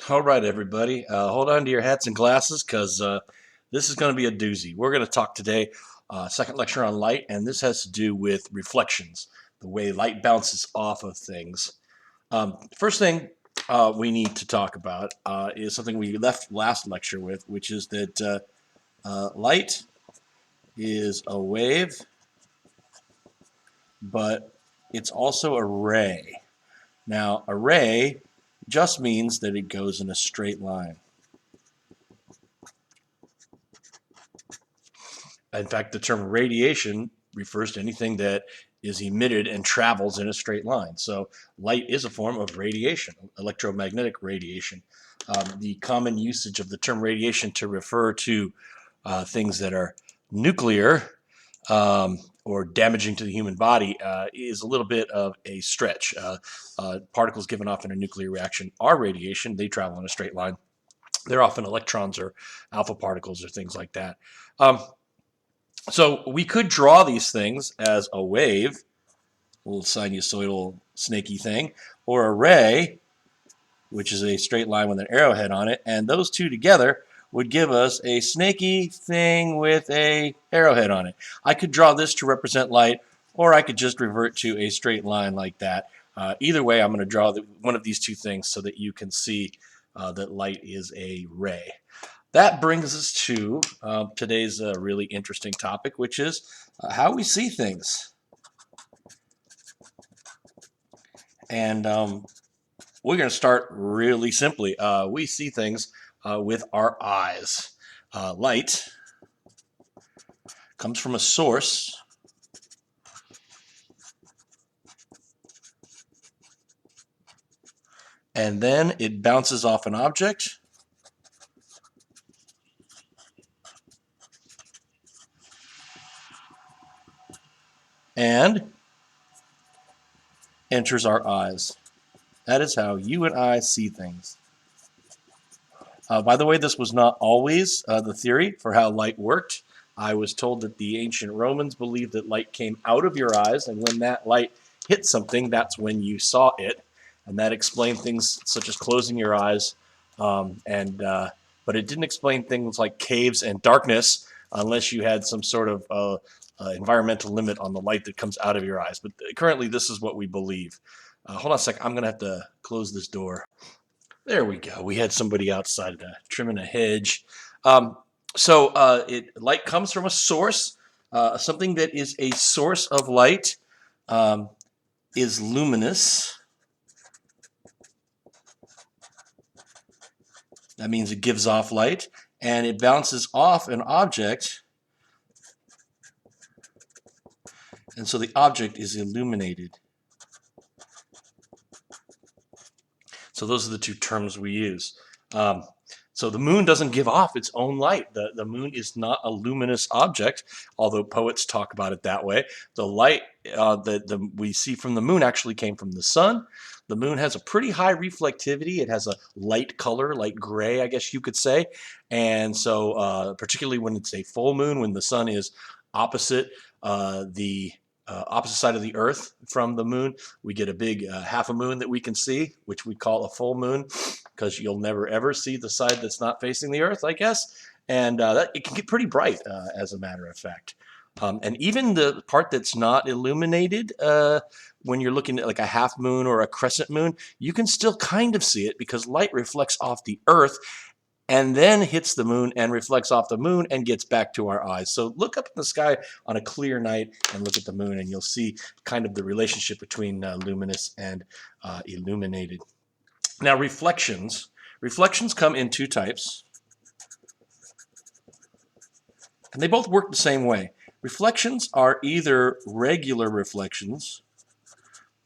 All right, everybody, hold on to your hats and glasses because this is going to be a doozy. We're going to talk today, second lecture on light, and this has to do with reflections, the way light bounces off of things. First thing we need to talk about is something we left last lecture with, which is that light is a wave, but it's also a ray. Now, a ray just means that it goes in a straight line. In fact, the term radiation refers to anything that is emitted and travels in a straight line. So light is a form of radiation, electromagnetic radiation. The common usage of the term radiation to refer to things that are nuclear or damaging to the human body is a little bit of a stretch. Particles given off in a nuclear reaction are radiation. They travel in a straight line. They're often electrons or alpha particles or things like that. So we could draw these things as a wave, a little sinusoidal snaky thing, or a ray, which is a straight line with an arrowhead on it, and those two together would give us a snaky thing with a arrowhead on it. I could draw this to represent light, or I could just revert to a straight line like that. Either way, I'm going to draw one of these two things so that you can see that light is a ray. That brings us to today's really interesting topic, which is how we see things. And we're going to start really simply. We see things with our eyes. Light comes from a source and then it bounces off an object and enters our eyes. That is how you and I see things. By the way, this was not always the theory for how light worked. I was told that the ancient Romans believed that light came out of your eyes, and when that light hit something, that's when you saw it. And that explained things such as closing your eyes. But it didn't explain things like caves and darkness unless you had some sort of environmental limit on the light that comes out of your eyes. But currently, this is what we believe. Hold on a sec. I'm going to have to close this door. There we go. We had somebody outside trimming a hedge. Light comes from a source. Something that is a source of light is luminous. That means it gives off light, and it bounces off an object, and so the object is illuminated. So those are the two terms we use. So the moon doesn't give off its own light. The moon is not a luminous object, although poets talk about it that way. The light that we see from the moon actually came from the sun. The moon has a pretty high reflectivity. It has a light color, light gray, I guess you could say. And so particularly when it's a full moon, when the sun is opposite the opposite side of the Earth from the moon, we get a big half a moon that we can see, which we call a full moon, because you'll never ever see the side that's not facing the Earth, I guess. And it can get pretty bright, as a matter of fact. And even the part that's not illuminated, when you're looking at like a half moon or a crescent moon, you can still kind of see it because light reflects off the Earth and then hits the moon and reflects off the moon and gets back to our eyes. So look up in the sky on a clear night and look at the moon, and you'll see kind of the relationship between luminous and illuminated. Now, reflections come in two types, and they both work the same way. Reflections are either regular reflections,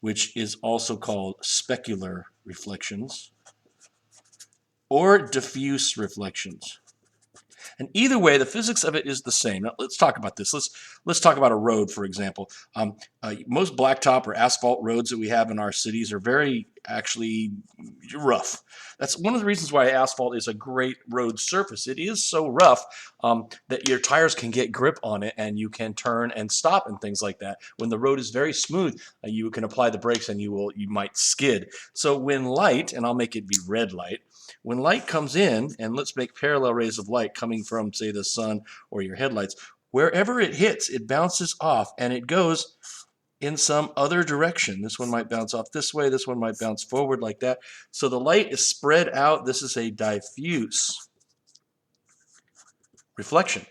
which is also called specular reflections, or diffuse reflections. And either way, the physics of it is the same. Now, let's talk about this. Let's talk about a road, for example. Most blacktop or asphalt roads that we have in our cities are very actually rough. That's one of the reasons why asphalt is a great road surface. It is so rough that your tires can get grip on it and you can turn and stop and things like that. When the road is very smooth, you can apply the brakes and you might skid. So when light, and I'll make it be red light, when light comes in, and let's make parallel rays of light coming from, say, the sun or your headlights, wherever it hits, it bounces off and it goes in some other direction. This one might bounce off this way. This one might bounce forward like that. So the light is spread out. This is a diffuse reflection.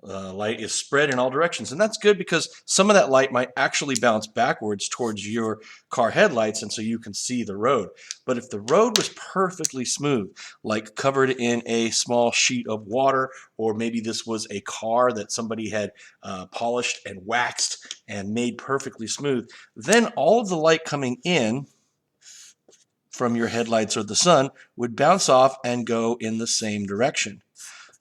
Light is spread in all directions, and that's good because some of that light might actually bounce backwards towards your car headlights, and so you can see the road. But if the road was perfectly smooth, like covered in a small sheet of water, or maybe this was a car that somebody had polished and waxed and made perfectly smooth, then all of the light coming in from your headlights or the sun would bounce off and go in the same direction.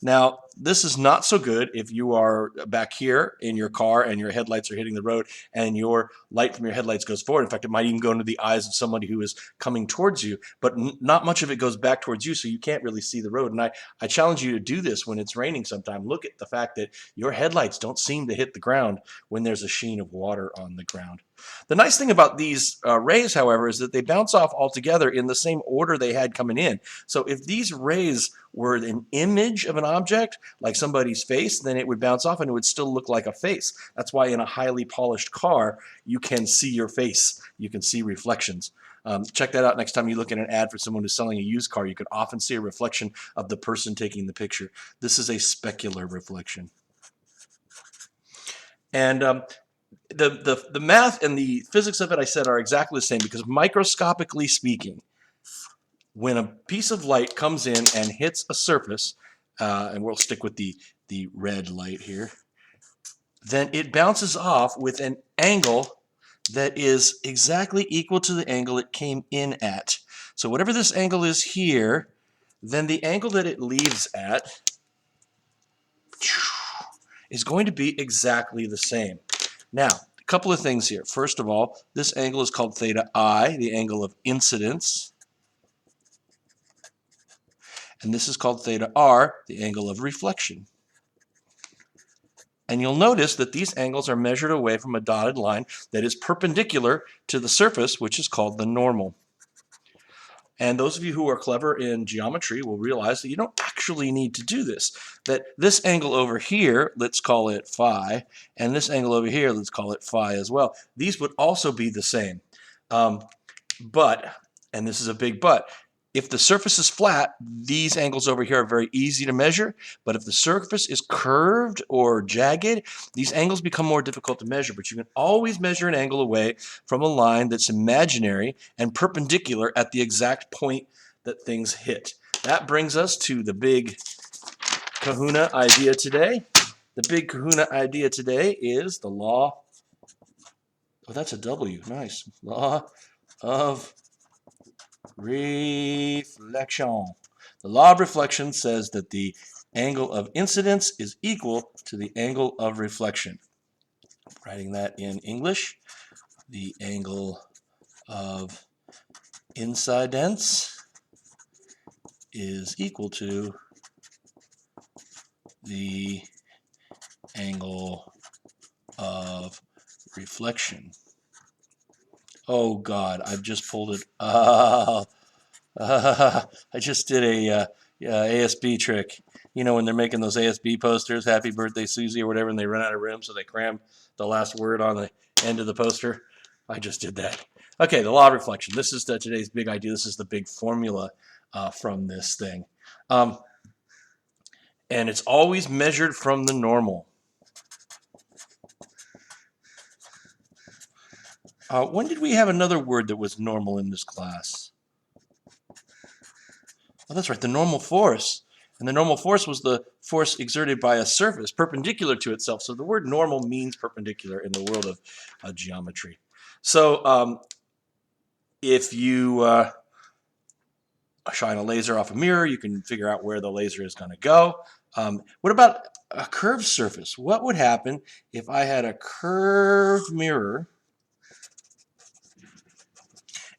Now, this is not so good if you are back here in your car and your headlights are hitting the road and your light from your headlights goes forward. In fact, it might even go into the eyes of somebody who is coming towards you, but not much of it goes back towards you, so you can't really see the road. And I challenge you to do this when it's raining sometime. Look at the fact that your headlights don't seem to hit the ground when there's a sheen of water on the ground. The nice thing about these rays, however, is that they bounce off altogether in the same order they had coming in. So if these rays were an image of an object, like somebody's face, then it would bounce off and it would still look like a face. That's why in a highly polished car, you can see your face. You can see reflections. Check that out next time you look at an ad for someone who's selling a used car. You could often see a reflection of the person taking the picture. This is a specular reflection. And the math and the physics of it, I said, are exactly the same because microscopically speaking, when a piece of light comes in and hits a surface, and we'll stick with the red light here, then it bounces off with an angle that is exactly equal to the angle it came in at. So whatever this angle is here, then the angle that it leaves at is going to be exactly the same. Now, a couple of things here. First of all, this angle is called theta I, the angle of incidence. And this is called theta R, the angle of reflection. And you'll notice that these angles are measured away from a dotted line that is perpendicular to the surface, which is called the normal. And those of you who are clever in geometry will realize that you don't actually need to do this. That this angle over here, let's call it phi, and this angle over here, let's call it phi as well. These would also be the same. But, and this is a big but, if the surface is flat, these angles over here are very easy to measure. But if the surface is curved or jagged, these angles become more difficult to measure. But you can always measure an angle away from a line that's imaginary and perpendicular at the exact point that things hit. That brings us to the big kahuna idea today. The big kahuna idea today is the law. Oh, that's a W. Nice. Law of reflection. The law of reflection says that the angle of incidence is equal to the angle of reflection. Writing that in English, the angle of incidence is equal to the angle of reflection. Oh God, I've just pulled it. I just did a ASB trick. You know, when they're making those ASB posters, Happy Birthday Susie or whatever, and they run out of room, so they cram the last word on the end of the poster. I just did that. Okay, the law of reflection. This is today's big idea. This is the big formula from this thing. And it's always measured from the normal. When did we have another word that was normal in this class? Oh, that's right, the normal force. And the normal force was the force exerted by a surface perpendicular to itself. So the word normal means perpendicular in the world of geometry. So if you shine a laser off a mirror, you can figure out where the laser is going to go. What about a curved surface? What would happen if I had a curved mirror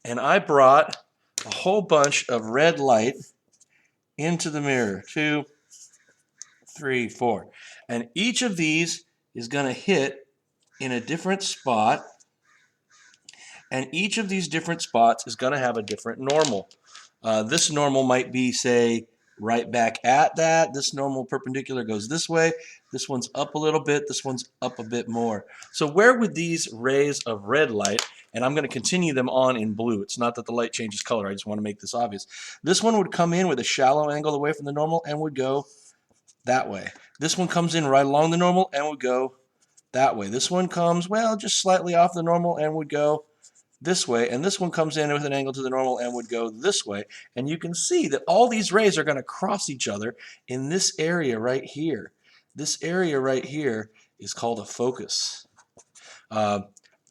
and I brought a whole bunch of red light into the mirror. 2, 3, 4. And each of these is going to hit in a different spot. And each of these different spots is going to have a different normal. This normal might be, say, right back at that. This normal perpendicular goes this way. This one's up a little bit. This one's up a bit more. So where would these rays of red light, and I'm going to continue them on in blue. It's not that the light changes color. I just want to make this obvious. This one would come in with a shallow angle away from the normal and would go that way. This one comes in right along the normal and would go that way. This one comes, well, just slightly off the normal and would go this way, and this one comes in with an angle to the normal and would go this way. And you can see that all these rays are going to cross each other in this area right here. This area right here is called a focus. A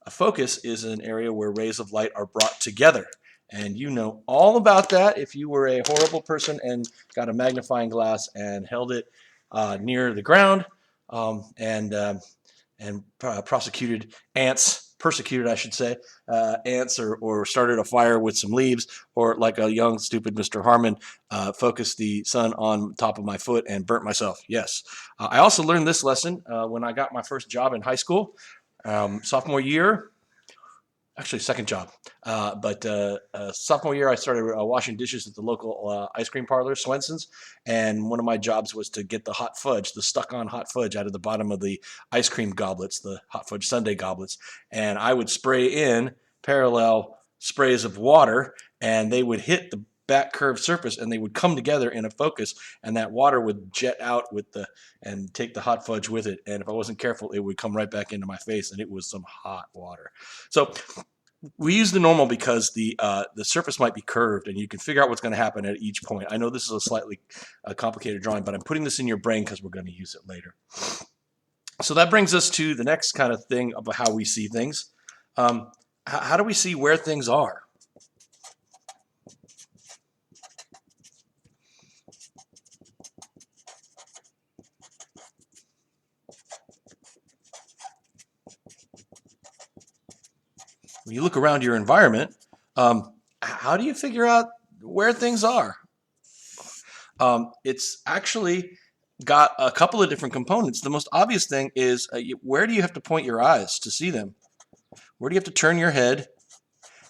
focus is an area where rays of light are brought together. And you know all about that if you were a horrible person and got a magnifying glass and held it near the ground and persecuted, I should say, ants, or started a fire with some leaves, or like a young, stupid Mr. Harmon, focused the sun on top of my foot and burnt myself. Yes. I also learned this lesson when I got my first job in high school, sophomore year. Actually, second job. But sophomore year, I started washing dishes at the local ice cream parlor, Swenson's. And one of my jobs was to get the hot fudge, the stuck-on hot fudge, out of the bottom of the ice cream goblets, the hot fudge sundae goblets. And I would spray in parallel sprays of water, and they would hit the back curved surface, and they would come together in a focus, and that water would jet out and take the hot fudge with it. And if I wasn't careful, it would come right back into my face, and it was some hot water. So we use the normal because the surface might be curved, and you can figure out what's going to happen at each point. I know this is a slightly complicated drawing, but I'm putting this in your brain because we're going to use it later. So that brings us to the next kind of thing about how we see things. How do we see where things are? When you look around your environment, how do you figure out where things are? It's actually got a couple of different components. The most obvious thing is where do you have to point your eyes to see them? Where do you have to turn your head,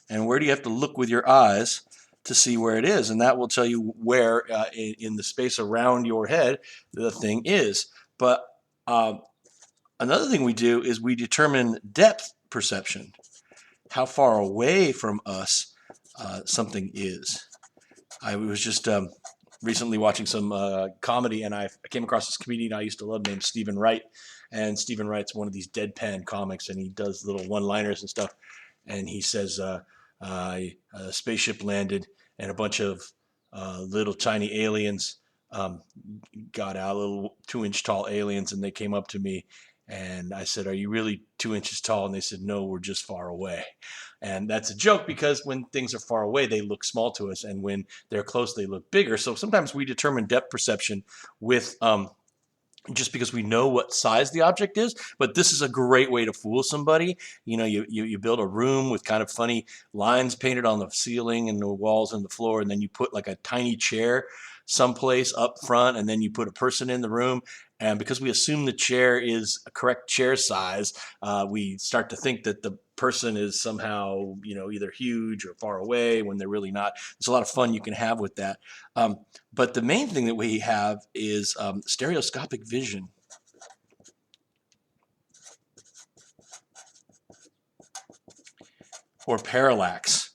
and where do you have to look with your eyes to see where it is? And that will tell you where in the space around your head the thing is. But another thing we do is we determine depth perception, how far away from us something is. I was just recently watching some comedy, and I came across this comedian I used to love named Stephen Wright. And Stephen Wright's one of these deadpan comics, and he does little one-liners and stuff. And he says, a spaceship landed, and a bunch of little tiny aliens got out, little 2-inch tall aliens, and they came up to me. And I said, "Are you really 2 inches tall?" And they said, "No, we're just far away." And that's a joke because when things are far away, they look small to us. And when they're close, they look bigger. So sometimes we determine depth perception with just because we know what size the object is. But this is a great way to fool somebody. You know, you build a room with kind of funny lines painted on the ceiling and the walls and the floor, and then you put like a tiny chair someplace up front, and then you put a person in the room. And because we assume the chair is a correct chair size, we start to think that the person is somehow, either huge or far away when they're really not. There's a lot of fun you can have with that. But the main thing that we have is stereoscopic vision. Or parallax.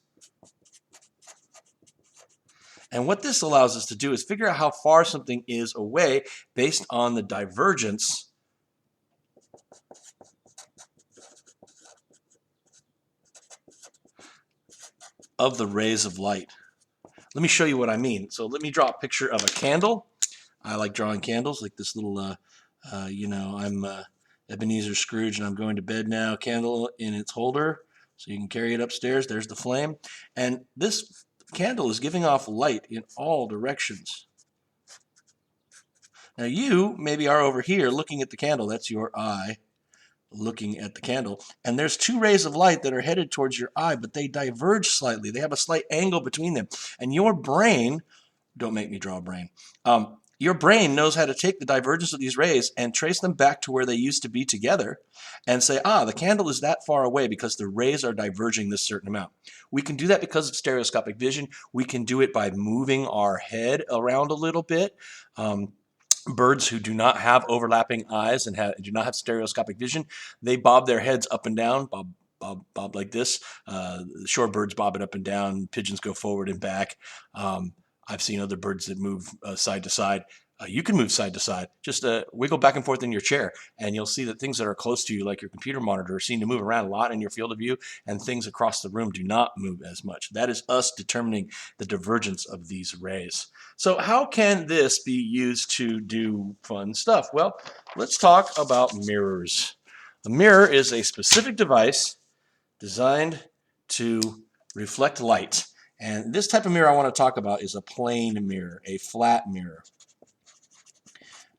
And what this allows us to do is figure out how far something is away based on the divergence of the rays of light. Let me show you what I mean. So let me draw a picture of a candle. I like drawing candles, like this little, I'm Ebenezer Scrooge and I'm going to bed now, candle in its holder. So you can carry it upstairs. There's the flame. And this candle is giving off light in all directions. Now you maybe are over here looking at the candle. That's your eye. looking at the candle, and there's two rays of light that are headed towards your eye, but they diverge slightly. They have a slight angle between them, and your brain, don't make me draw a brain, your brain knows how to take the divergence of these rays and trace them back to where they used to be together and say, the candle is that far away because the rays are diverging this certain amount. We can do that because of stereoscopic vision. We can do it by moving our head around a little bit. Birds who do not have overlapping eyes and do not have stereoscopic vision, they bob their heads up and down, bob like this. Shorebirds bob it up and down. Pigeons go forward and back. I've seen other birds that move side to side. You can move side to side. Just wiggle back and forth in your chair, and you'll see that things that are close to you, like your computer monitor, seem to move around a lot in your field of view, and things across the room do not move as much. That is us determining the divergence of these rays. So how can this be used to do fun stuff? Well, let's talk about mirrors. A mirror is a specific device designed to reflect light. And this type of mirror I want to talk about is a plane mirror, a flat mirror.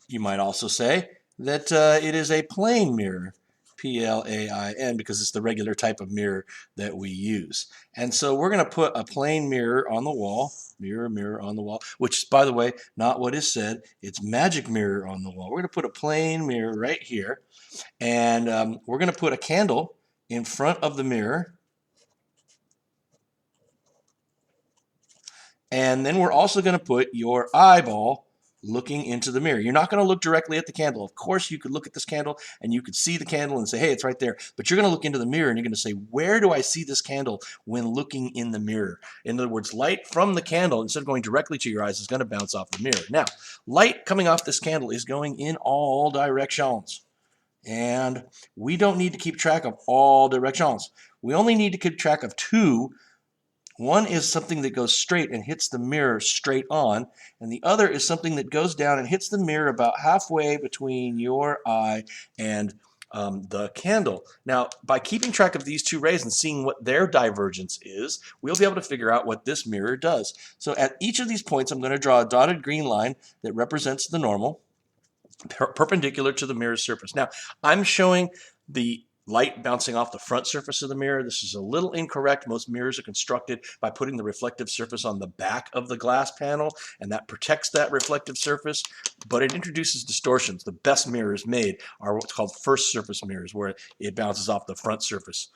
You might also say that it is a plane mirror, P-L-A-I-N, because it's the regular type of mirror that we use. And so we're going to put a plane mirror on the wall, mirror on the wall, which is, by the way, not what is said. It's magic mirror on the wall. We're going to put a plane mirror right here, and we're going to put a candle in front of the mirror. And then we're also going to put your eyeball looking into the mirror. You're not going to look directly at the candle. Of course, you could look at this candle and you could see the candle and say, hey, it's right there. But you're going to look into the mirror and you're going to say, where do I see this candle when looking in the mirror? In other words, light from the candle, instead of going directly to your eyes, is going to bounce off the mirror. Now, light coming off this candle is going in all directions. And we don't need to keep track of all directions. We only need to keep track of two. One is something that goes straight and hits the mirror straight on, and the other is something that goes down and hits the mirror about halfway between your eye and the candle. Now, by keeping track of these two rays and seeing what their divergence is, we'll be able to figure out what this mirror does. So at each of these points, I'm going to draw a dotted green line that represents the normal, perpendicular to the mirror's surface. Now, I'm showing the light bouncing off the front surface of the mirror. This is a little incorrect. Most mirrors are constructed by putting the reflective surface on the back of the glass panel, and that protects that reflective surface, but it introduces distortions. The best mirrors made are what's called first surface mirrors, where it bounces off the front surface.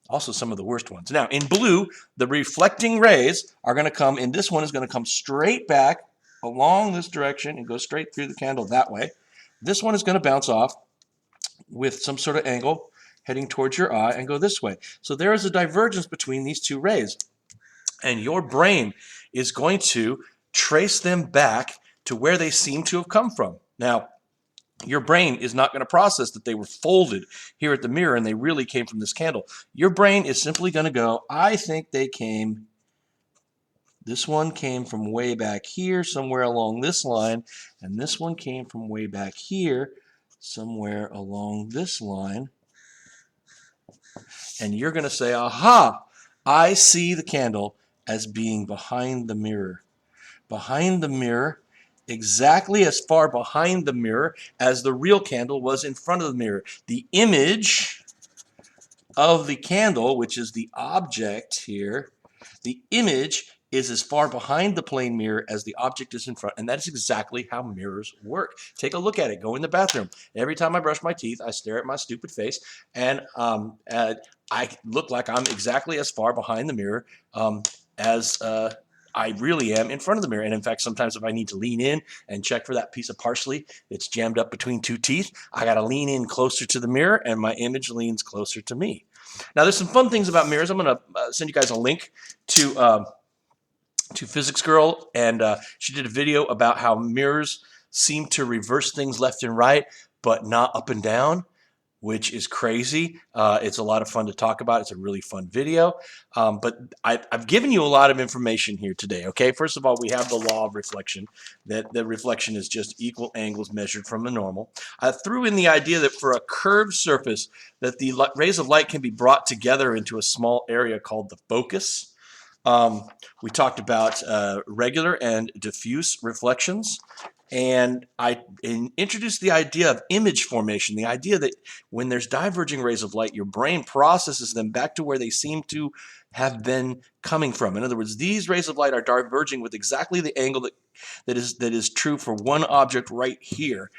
Also some of the worst ones. Now, in blue, the reflecting rays are going to come, and this one is going to come straight back along this direction and go straight through the candle that way. This one is going to bounce off with some sort of angle heading towards your eye and go this way. So there is a divergence between these two rays, and your brain is going to trace them back to where they seem to have come from. Now, your brain is not going to process that they were folded here at the mirror and they really came from this candle. Your brain is simply going to go, I think they came, this one came from way back here, somewhere along this line, and this one came from way back here, somewhere along this line. And you're going to say, aha, I see the candle as being behind the mirror. Behind the mirror, exactly as far behind the mirror as the real candle was in front of the mirror. The image of the candle, which is the object here, the image is as far behind the plane mirror as the object is in front, and that's exactly how mirrors work. Take a look at it. Go in the bathroom. Every time I brush my teeth, I stare at my stupid face, and I look like I'm exactly as far behind the mirror as I really am in front of the mirror. And in fact, sometimes if I need to lean in and check for that piece of parsley that's jammed up between two teeth, I got to lean in closer to the mirror, and my image leans closer to me. Now, there's some fun things about mirrors. I'm going to send you guys a link to Physics Girl, and she did a video about how mirrors seem to reverse things left and right, but not up and down, which is crazy. It's a lot of fun to talk about. It's a really fun video. But I've given you a lot of information here today, okay? First of all, we have the law of reflection, that the reflection is just equal angles measured from the normal. I threw in the idea that for a curved surface, that the rays of light can be brought together into a small area called the focus. We talked about regular and diffuse reflections, And I introduced the idea of image formation, the idea that when there's diverging rays of light, your brain processes them back to where they seem to have been coming from. In other words, these rays of light are diverging with exactly the angle that is true for one object right here,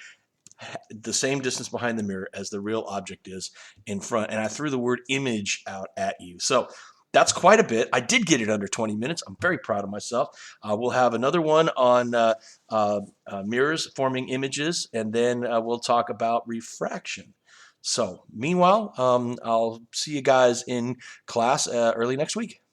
the same distance behind the mirror as the real object is in front. And I threw the word image out at you. So that's quite a bit. I did get it under 20 minutes. I'm very proud of myself. We'll have another one on mirrors forming images, and then we'll talk about refraction. So meanwhile, I'll see you guys in class early next week.